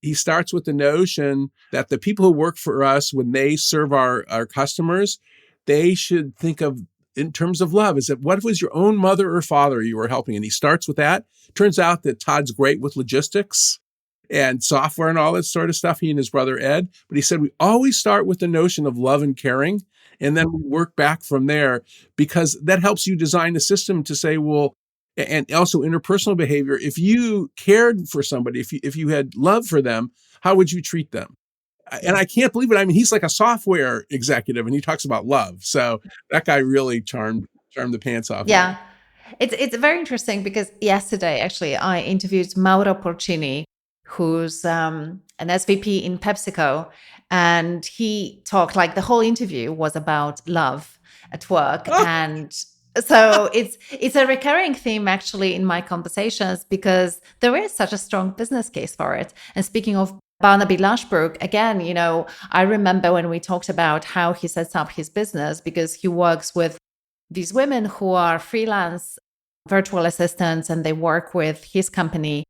he starts with the notion that the people who work for us, when they serve our customers, they should think of in terms of love. Is that what if it was your own mother or father you were helping? And he starts with that. Turns out that Todd's great with logistics and software and all that sort of stuff, he and his brother Ed. But he said, we always start with the notion of love and caring, and then we work back from there, because that helps you design a system to say, well, and also interpersonal behavior. If you cared for somebody, if you had love for them, how would you treat them? And I can't believe it. I mean, he's like a software executive and he talks about love. So that guy really charmed the pants off me. Yeah. It's very interesting because yesterday, actually, I interviewed Mauro Porcini, who's an SVP in PepsiCo, and he talked, like, the whole interview was about love at work. And so it's a recurring theme actually in my conversations, because there is such a strong business case for it. And speaking of Barnaby Lashbrook, again, I remember when we talked about how he sets up his business, because he works with these women who are freelance virtual assistants and they work with his company.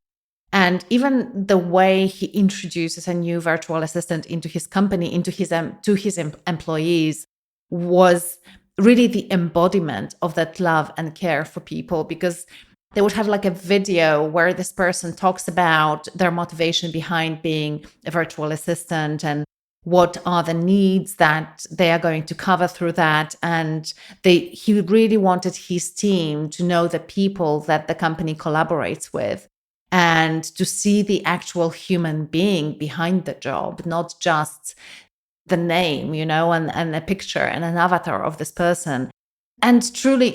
And even the way he introduces a new virtual assistant into his company, to his employees, was really the embodiment of that love and care for people, because they would have like a video where this person talks about their motivation behind being a virtual assistant and what are the needs that they are going to cover through that. And he really wanted his team to know the people that the company collaborates with, and to see the actual human being behind the job, not just the name, and a picture and an avatar of this person. And truly,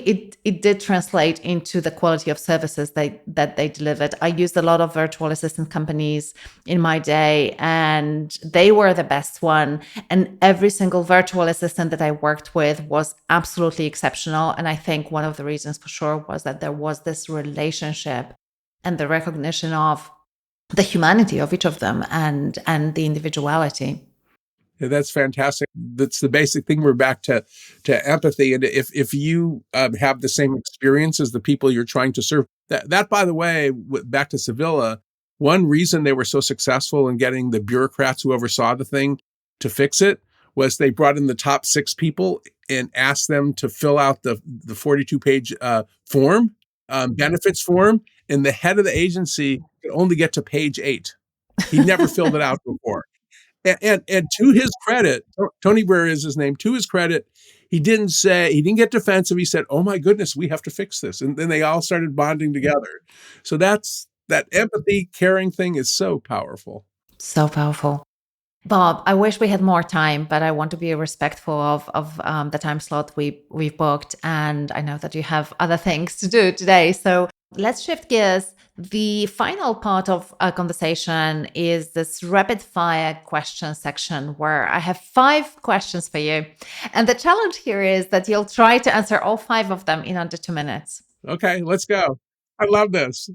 it did translate into the quality of services that they delivered. I used a lot of virtual assistant companies in my day, and they were the best one. And every single virtual assistant that I worked with was absolutely exceptional. And I think one of the reasons for sure was that there was this relationship and the recognition of the humanity of each of them and the individuality. Yeah, that's fantastic. That's the basic thing. We're back to empathy. And if you have the same experience as the people you're trying to serve, that by the way, back to Sevilla, one reason they were so successful in getting the bureaucrats who oversaw the thing to fix it was they brought in the top 6 people and asked them to fill out the 42-page form, benefits form. And the head of the agency could only get to page 8. He never filled it out before. And to his credit, Tony Blair is his name. To his credit, he didn't get defensive. He said, "Oh my goodness, we have to fix this." And then they all started bonding together. So that empathy, caring thing is so powerful. So powerful. Bob, I wish we had more time, but I want to be respectful of the time slot we've booked, and I know that you have other things to do today. So let's shift gears. The final part of our conversation is this rapid fire question section, where I have 5 questions for you, and the challenge here is that you'll try to answer all 5 of them in under 2 minutes. Okay, let's go. I love this.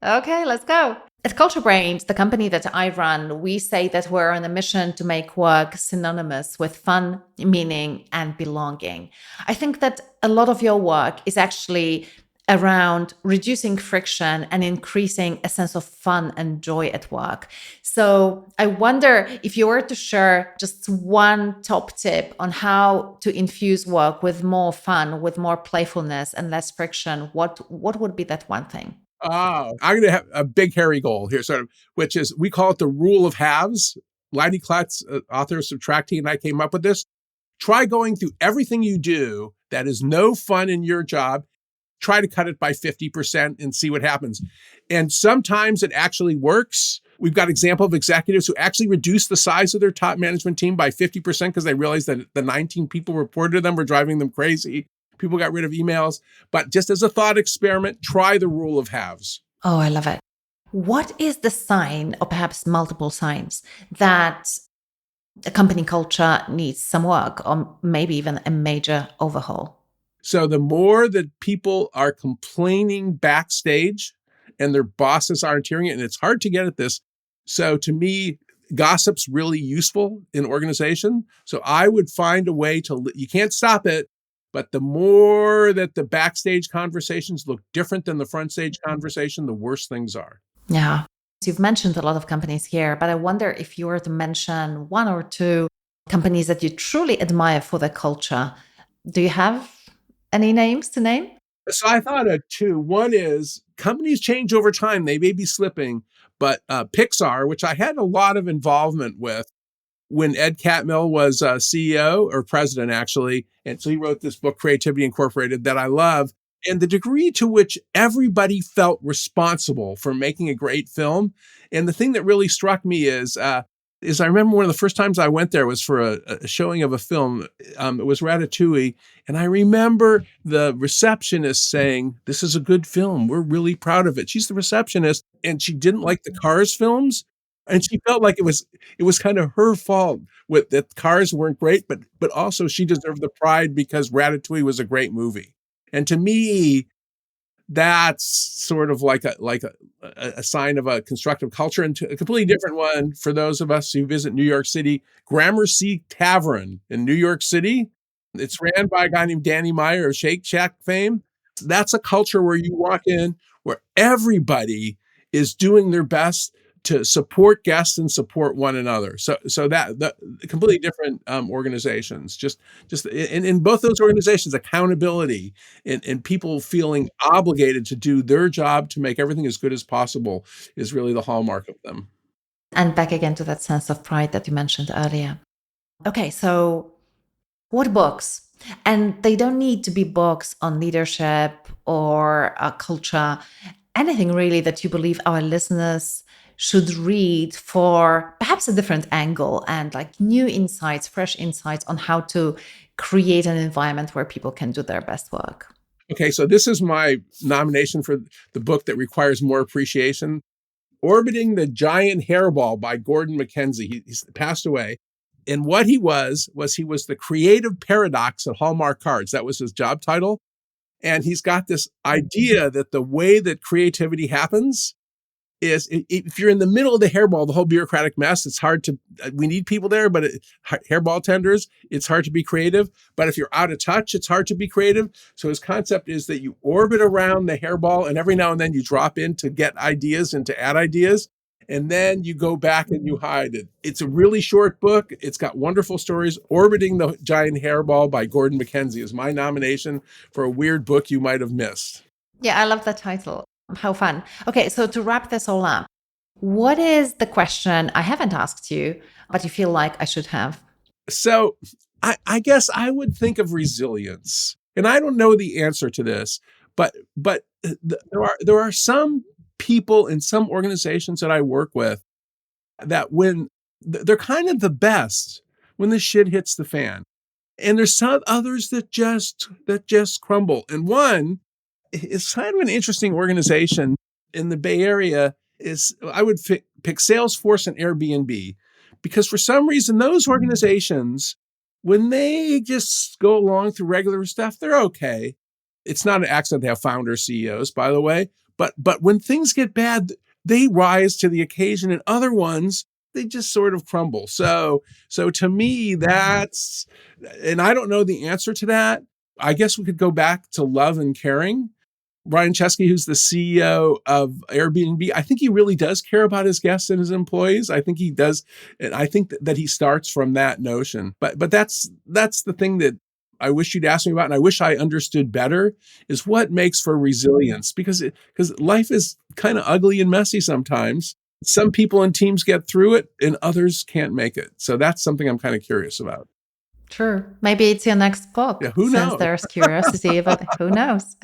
Okay, let's go. At Culture Brains, the company that I run, we say that we're on a mission to make work synonymous with fun, meaning, and belonging. I think that a lot of your work is actually around reducing friction and increasing a sense of fun and joy at work. So I wonder if you were to share just one top tip on how to infuse work with more fun, with more playfulness and less friction, what would be that one thing? Oh, I'm going to have a big hairy goal here, sort of, which is we call it the rule of halves. Leidy Klutz, author of Subtracting, and I came up with this. Try going through everything you do that is no fun in your job. Try to cut it by 50% and see what happens. And sometimes it actually works. We've got example of executives who actually reduced the size of their top management team by 50% because they realized that the 19 people reported to them were driving them crazy. People got rid of emails. But just as a thought experiment, try the rule of halves. Oh, I love it. What is the sign, or perhaps multiple signs, that a company culture needs some work or maybe even a major overhaul? So the more that people are complaining backstage and their bosses aren't hearing it, and it's hard to get at this. So to me, gossip's really useful in organization. So I would find a way you can't stop it, but the more that the backstage conversations look different than the front stage conversation, the worse things are. Yeah. You've mentioned a lot of companies here, but I wonder if you were to mention one or two companies that you truly admire for their culture. Do you have any names to name? So I thought of two. One is companies change over time. They may be slipping, but Pixar, which I had a lot of involvement with when Ed Catmull was CEO or president, actually. And so he wrote this book, Creativity Incorporated, that I love. And the degree to which everybody felt responsible for making a great film. And the thing that really struck me is I remember one of the first times I went there was for a showing of a film. It was Ratatouille. And I remember the receptionist saying, "This is a good film. We're really proud of it." She's the receptionist and she didn't like the Cars films. And she felt like it was kind of her fault with that Cars weren't great, but also she deserved the pride because Ratatouille was a great movie. And to me, that's sort of like a sign of a constructive culture. And a completely different one for those of us who visit New York City, Gramercy Tavern in New York City. It's ran by a guy named Danny Meyer of Shake Shack fame. That's a culture where you walk in, where everybody is doing their best to support guests and support one another. So that completely different organizations. Just in both those organizations, accountability and people feeling obligated to do their job to make everything as good as possible is really the hallmark of them. And back again to that sense of pride that you mentioned earlier. Okay, so what books? And they don't need to be books on leadership or culture, anything really that you believe our listeners should read for perhaps a different angle and like new insights, fresh insights on how to create an environment where people can do their best work. Okay, so this is my nomination for the book that requires more appreciation. Orbiting the Giant Hairball by Gordon MacKenzie. He's passed away. And what he was he was the creative paradox at Hallmark Cards. That was his job title. And he's got this idea that the way that creativity happens is if you're in the middle of the hairball, the whole bureaucratic mess, it's hard to, we need people there, but hairball tenders, it's hard to be creative. But if you're out of touch, it's hard to be creative. So his concept is that you orbit around the hairball and every now and then you drop in to get ideas and to add ideas. And then you go back and you hide it. It's a really short book. It's got wonderful stories. Orbiting the Giant Hairball by Gordon MacKenzie is my nomination for a weird book you might have missed. Yeah, I love the title. How fun. Okay, so to wrap this all up, what is the question I haven't asked you, but you feel like I should have? So I guess I would think of resilience. And I don't know the answer to this, but there are some people in some organizations that I work with that when they're kind of the best when the shit hits the fan. And there's some others that just crumble. And one is kind of an interesting organization in the Bay Area is I would pick Salesforce and Airbnb, because for some reason those organizations, when they just go along through regular stuff, they're okay. It's not an accident they have founder CEOs, by the way, but when things get bad, they rise to the occasion, and other ones, they just sort of crumble. So to me, that's, and I don't know the answer to that. I guess we could go back to love and caring. Brian Chesky, who's the CEO of Airbnb, I think he really does care about his guests and his employees. I think he does. And I think that he starts from that notion. But that's the thing that I wish you'd ask me about, and I wish I understood better, is what makes for resilience, because life is kind of ugly and messy sometimes. Some people in teams get through it and others can't make it. So that's something I'm kind of curious about. True. Maybe it's your next book. Yeah, who Since knows? there's curiosity, but who knows?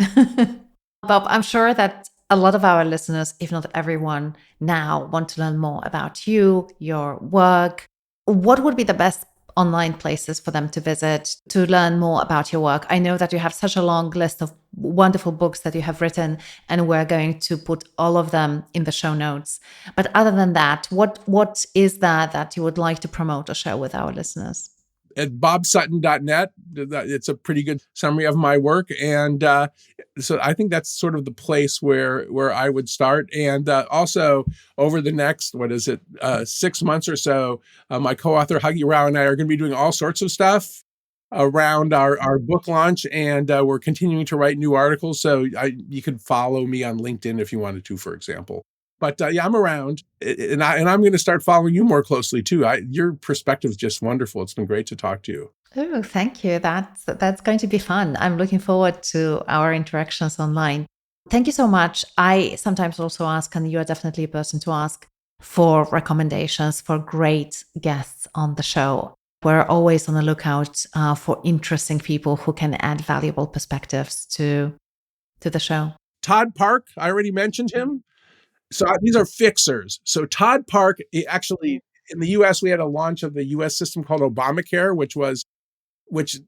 Bob, I'm sure that a lot of our listeners, if not everyone, now want to learn more about you, your work. What would be the best online places for them to visit to learn more about your work? I know that you have such a long list of wonderful books that you have written, and we're going to put all of them in the show notes. But other than that, what is that you would like to promote or share with our listeners? At bobsutton.net, it's a pretty good summary of my work. And so I think that's sort of the place where I would start. And also over the next, 6 months or so, my co-author Huggy Rao and I are going to be doing all sorts of stuff around our book launch. And we're continuing to write new articles. So you could follow me on LinkedIn if you wanted to, for example. But yeah, I'm around, and I'm going to start following you more closely too. Your perspective is just wonderful. It's been great to talk to you. Oh, thank you. That's going to be fun. I'm looking forward to our interactions online. Thank you so much. I sometimes also ask, and you are definitely a person to ask, for recommendations for great guests on the show. We're always on the lookout for interesting people who can add valuable perspectives to the show. Todd Park, I already mentioned him. So these are fixers. So Todd Park, actually, in the U.S., we had a launch of the U.S. system called Obamacare, which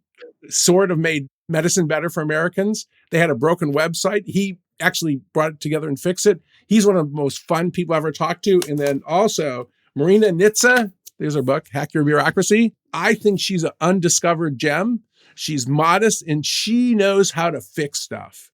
sort of made medicine better for Americans. They had a broken website. He actually brought it together and fixed it. He's one of the most fun people I've ever talked to. And then also Marina Nitze, there's her book, Hack Your Bureaucracy. I think she's an undiscovered gem. She's modest and she knows how to fix stuff.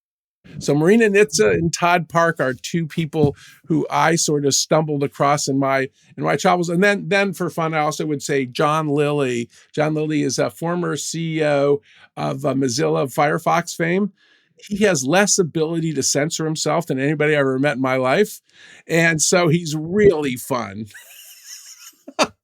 So Marina Nitze and Todd Park are two people who I sort of stumbled across in my travels. And then for fun, I also would say John Lilly. John Lilly is a former CEO of Mozilla Firefox fame. He has less ability to censor himself than anybody I ever met in my life. And so he's really fun.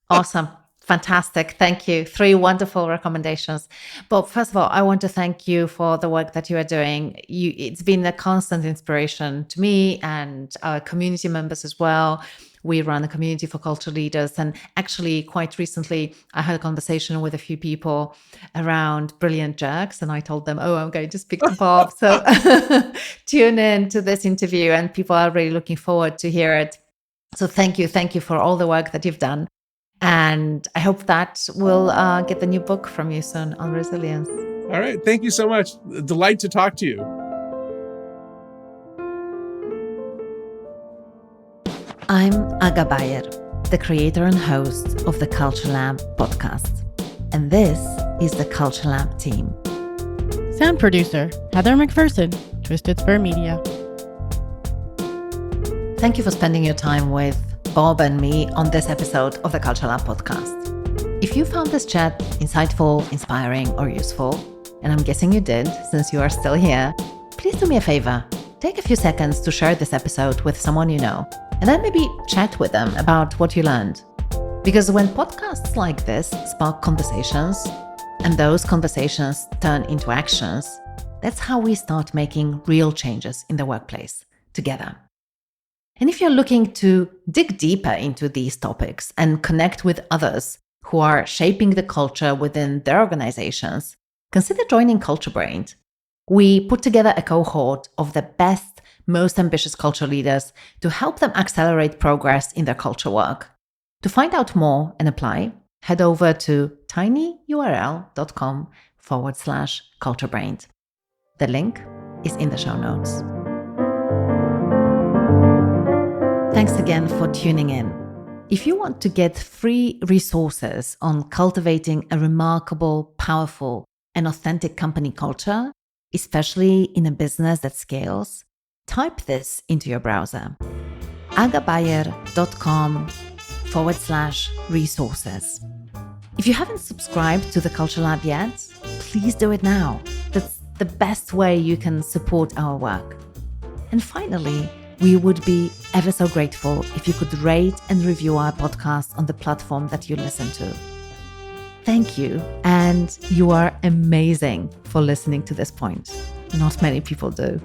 Awesome. Fantastic. Thank you. 3 wonderful recommendations. Bob, first of all, I want to thank you for the work that you are doing. It's been a constant inspiration to me and our community members as well. We run a community for culture leaders. And actually, quite recently, I had a conversation with a few people around brilliant jerks. And I told them, I'm going to speak to Bob. So tune in to this interview. And people are really looking forward to hear it. So thank you. Thank you for all the work that you've done. And I hope that we'll get the new book from you soon on resilience. All right. Thank you so much. A delight to talk to you. I'm Aga Bayer, the creator and host of the Culture Lab podcast. And this is the Culture Lab team. Sound producer, Heather McPherson, Twisted Spur Media. Thank you for spending your time with Bob and me on this episode of the Culture Lab podcast. If you found this chat insightful, inspiring, or useful, and I'm guessing you did since you are still here, please do me a favor. Take a few seconds to share this episode with someone you know, and then maybe chat with them about what you learned. Because when podcasts like this spark conversations, and those conversations turn into actions, that's how we start making real changes in the workplace together. And if you're looking to dig deeper into these topics and connect with others who are shaping the culture within their organizations, consider joining Culture Brain. We put together a cohort of the best, most ambitious culture leaders to help them accelerate progress in their culture work. To find out more and apply, head over to tinyurl.com/culturebrain. The link is in the show notes. Thanks again for tuning in. If you want to get free resources on cultivating a remarkable, powerful, and authentic company culture, especially in a business that scales, type this into your browser: agabayer.com/resources. If you haven't subscribed to the Culture Lab yet, please do it now. That's the best way you can support our work. And finally, we would be ever so grateful if you could rate and review our podcast on the platform that you listen to. Thank you, and you are amazing for listening to this point. Not many people do.